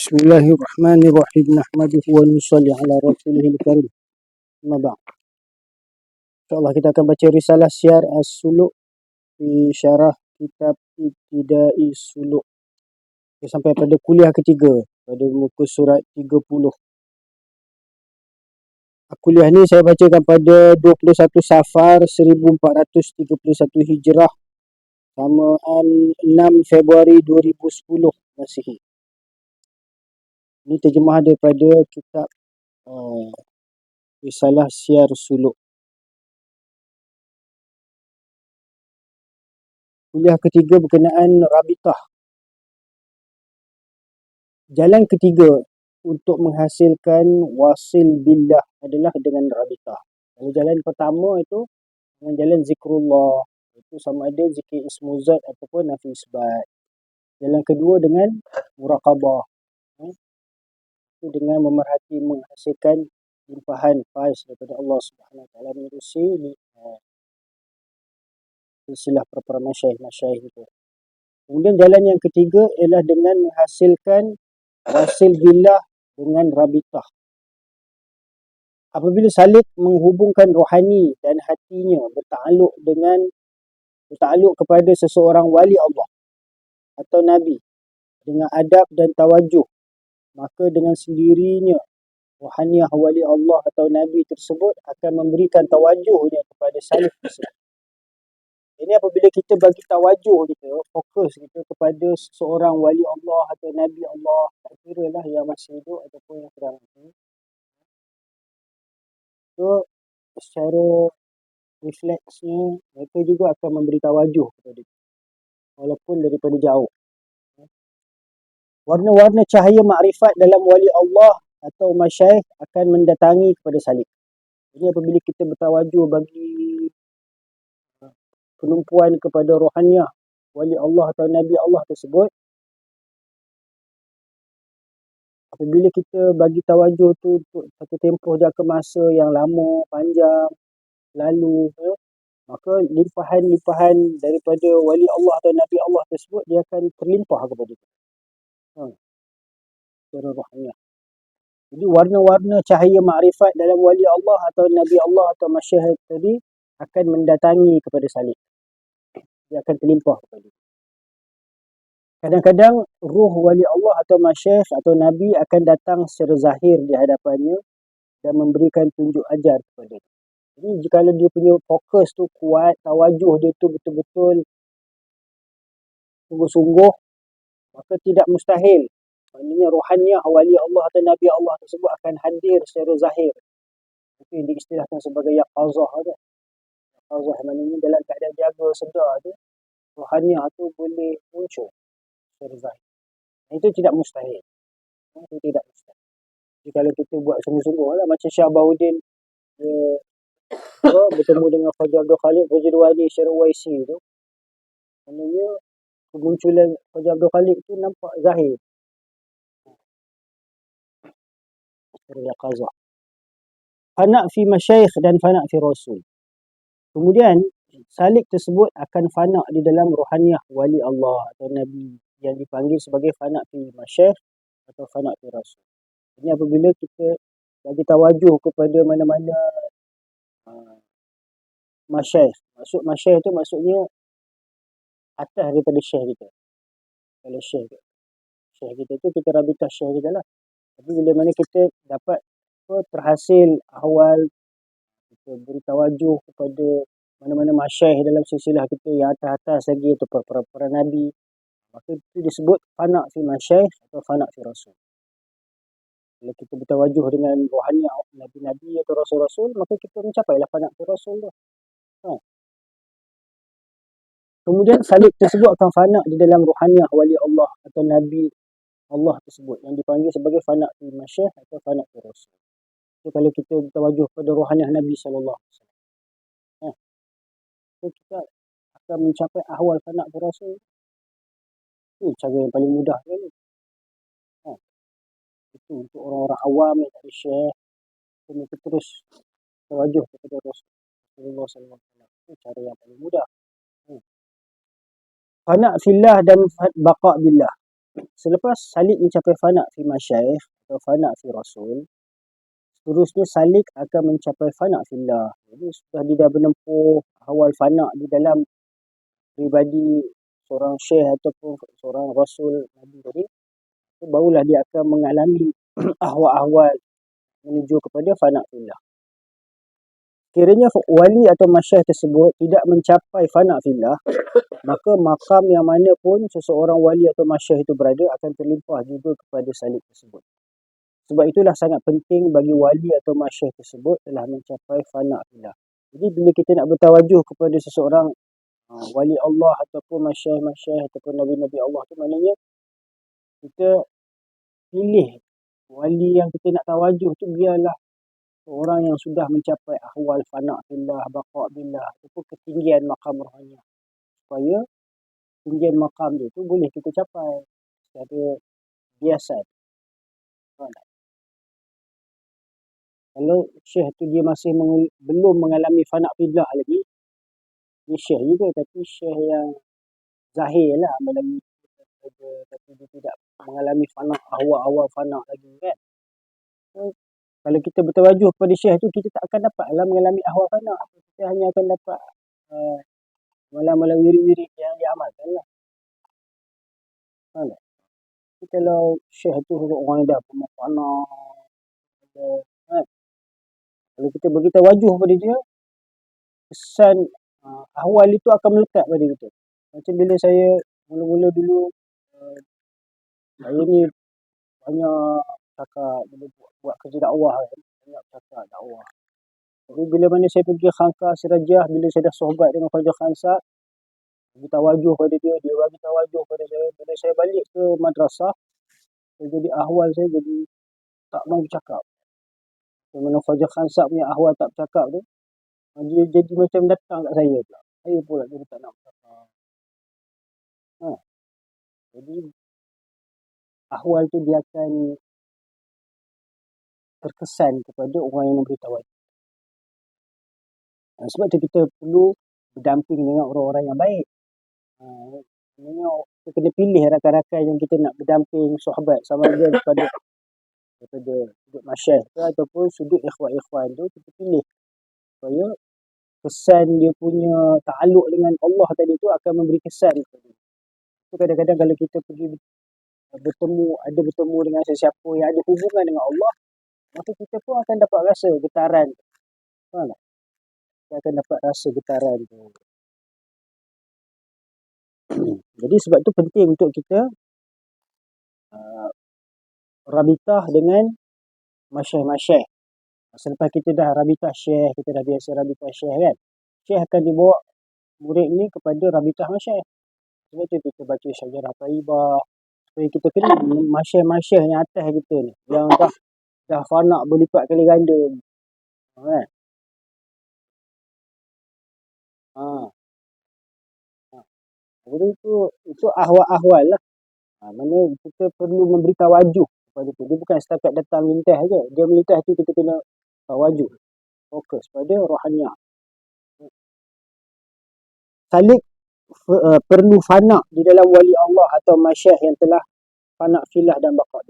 Bismillahirrahmanirrahim. Nahmaduhu wa nusalli ala rasulihil karim. Amma ba'd. InsyaAllah kita akan baca risalah Syiar As-Suluk di syarah kitab Ibtidai Suluk. Kita sampai pada kuliah ketiga, pada muka surat 30. Kuliah ni saya bacakan pada 21 Safar 1431 Hijrah samaan 6 Februari 2010 Masihi. Ini terjemah daripada kitab risalah Syiar Suluk. Kuliah ketiga berkenaan Rabitah. Jalan ketiga untuk menghasilkan wasil billah adalah dengan Rabitah. Kalau jalan pertama itu dengan jalan zikrullah, itu sama ada zikir ismu zat ataupun nafi isbat. Jalan kedua dengan muraqabah, itu dengan memerhati menghasilkan limpahan faiz daripada Allah Subhanahu Wa Taala menerusi silsilah para masyaikh itu. Kemudian jalan yang ketiga ialah dengan menghasilkan wasil billah dengan Rabitah. Apabila salik menghubungkan rohani dan hatinya bertakluk kepada seseorang wali Allah atau Nabi dengan adab dan tawajuh, maka dengan sendirinya rohaniah wali Allah atau Nabi tersebut akan memberikan tawajuhnya kepada salik tersebut. Ini apabila kita bagi tawajuh kita, fokus kita kepada seseorang wali Allah atau Nabi Allah, tak kira lah yang masih hidup ataupun yang sedang mati. So, secara refleksnya, mereka juga akan memberi tawajuh kepada kita, walaupun daripada jauh. Warna-warna cahaya makrifat dalam wali Allah atau masyaikh akan mendatangi kepada salik. Ini apabila kita bertawajuh bagi penumpuan kepada rohaniah wali Allah atau Nabi Allah tersebut, apabila kita bagi tawajuh tu untuk satu tempoh jangka masa yang lama, panjang, lalu, maka limpahan-limpahan daripada wali Allah atau Nabi Allah tersebut dia akan terlimpah kepada kita. Secara rohaniah. Jadi warna-warna cahaya makrifat dalam wali Allah atau Nabi Allah atau masyaikh tadi akan mendatangi kepada salik. Dia akan terlimpah kepada dia. Kadang-kadang ruh wali Allah atau masyaikh atau Nabi akan datang secara zahir di hadapannya dan memberikan tunjuk ajar kepada dia. Jadi jika dia punya fokus tu kuat, tawajuh dia tu betul-betul sungguh-sungguh, maka tidak mustahil. Maknanya rohaniah wali Allah atau Nabi Allah tersebut akan hadir secara zahir. Itu yang diistilahkan sebagai yaqazah. Yaqazah maknanya dalam keadaan jaga sedar tu, rohaniah tu boleh muncul secara zahir. Itu tidak mustahil. Itu tidak mustahil. Jadi kalau kita buat sungguh-sungguh lah, macam Syah Bahudin bertemu dengan Khaja Abdul Khalid Fajirwani secara YC tu, maknanya kemunculan Khaja Abdul Khalid tu nampak zahir. Yaqazah. Fana' fi masyaikh dan fana' fi rasul. Kemudian salik tersebut akan fana' di dalam rohaniah wali Allah atau Nabi yang dipanggil sebagai fana' fi masyaikh atau fana' fi rasul. Ini apabila kita bagi tawajuh kepada mana-mana masyaikh. Maksud masyaikh itu maksudnya atas daripada syekh kita. Kalau syekh kita tu kita rabitah syekh kita lah. Tapi bila mana kita dapat terhasil ahwal, kita beri tawajuh kepada mana-mana masyaikh dalam silsilah kita yang atas-atas lagi atau para Nabi, maka itu disebut fana' fi masyaikh atau fana' fi rasul. Kalau kita bertawajuh dengan rohaniah Nabi-Nabi atau Rasul-Rasul, maka kita mencapailah fana' fi rasul tu. Kemudian salik tersebut akan fana' di dalam rohaniah wali Allah atau Nabi Allah tersebut yang dipanggil sebagai fana' fi masyaikh atau fana' fi rasul. So, kalau kita bertawajuh pada rohaniah Nabi SAW, so kita akan mencapai ahwal fana' fi rasul. Ini cara yang paling mudah sekali. Itu untuk orang-orang awam yang tak ada syekh, kita terus tawajuh kepada Rasulullah SAW. Itu cara yang paling mudah. Fana' fillah dan baqa' billah. Selepas salik mencapai fana fi masyaikh atau fana fi rasul, seterusnya salik akan mencapai fana fillah. Jadi sudah dia dah menempuh awal fana di dalam pribadi seorang syekh ataupun seorang rasul nabi tadi, barulah dia akan mengalami ahwal-ahwal menuju kepada fana fillah. Kiranya wali atau masyayikh tersebut tidak mencapai fana fillah, maka makam yang mana pun seseorang wali atau masyayikh itu berada akan terlimpah juga kepada salik tersebut. Sebab itulah sangat penting bagi wali atau masyayikh tersebut telah mencapai fana fillah. Jadi bila kita nak bertawajuh kepada seseorang wali Allah ataupun masyayikh-masyayikh ataupun nabi-nabi Allah tu, maknanya kita pilih wali yang kita nak tawajuh tu biarlah orang yang sudah mencapai ahwal fana billah, baqa billah ataupun ketinggian maqam rohani, supaya ketinggian maqam dia tu boleh kita capai secara biasa. Kalau syekh tu dia masih belum mengalami fana billah lagi, dia syekh juga tapi syekh yang zahir lah melalui tapi dia tidak mengalami fana, awal-awal fana lagi kan. So, kalau kita bertawajuh pada syekh tu, kita tak akan dapatlah mengalami ahwal fana. Kita hanya akan dapat malam-malam wirid-wirid yang diamalkan lah. Tapi kalau syekh tu orang yang dah pernah fana, kan? Kalau kita bagi tawajuh pada dia, kesan ahwal itu akan melekat pada kita. Macam bila saya mula-mula dulu, saya ni banyak cakap bila buat kerja dakwah kan, banyak cakap dakwah. Tapi bila mana saya pergi Khanqah Sirajah, bila saya dah sohbat dengan Khaja Khansah, bagi tawajuh pada dia, dia bagi tawajuh pada saya. Bila saya balik ke madrasah, saya jadi ahwal saya jadi tak mau bercakap. Bila Khaja Khansah punya ahwal tak bercakap tu, dia jadi macam datang kat saya pula. Saya pula jadi tak nak bercakap. Jadi ahwal tu dia akan terkesan kepada orang yang memberi tawajuh. Sebab tu kita perlu berdamping dengan orang-orang yang baik. Kita kena pilih rakan-rakan yang kita nak berdamping sahabat, sama ada daripada sudut masyayikh tu ataupun sudut ikhwan-ikhwan tu, kita pilih supaya kesan dia punya ta'aluk dengan Allah tadi tu akan memberi kesan kepada dia. So, kadang-kadang kalau kita pergi bertemu dengan sesiapa yang ada hubungan dengan Allah, maka kita pun akan dapat rasa getaran. Faham tak? Kita akan dapat rasa getaran tu. Jadi sebab tu penting untuk kita rabitah dengan masyayikh-masyayikh. Selepas kita dah rabitah syekh, kita dah biasa rabitah syekh kan, syekh akan dibawa murid ni kepada rabitah masyayikh. Sebab tu kita baca syajarah taibah, supaya kita kenal masyayikh-masyayikh yang atas kita ni, yang dah fana berlipat kali ganda kan. Itu ahwal-ahwal lah. Mana kita perlu memberi tawajuh kepada tu. Dia bukan setakat datang lintas je. Dia melintas tu kita kena tawajuh. Fokus pada rohaniah. Salik perlu fana di dalam wali Allah atau masyayikh yang telah fana filah dan baqa.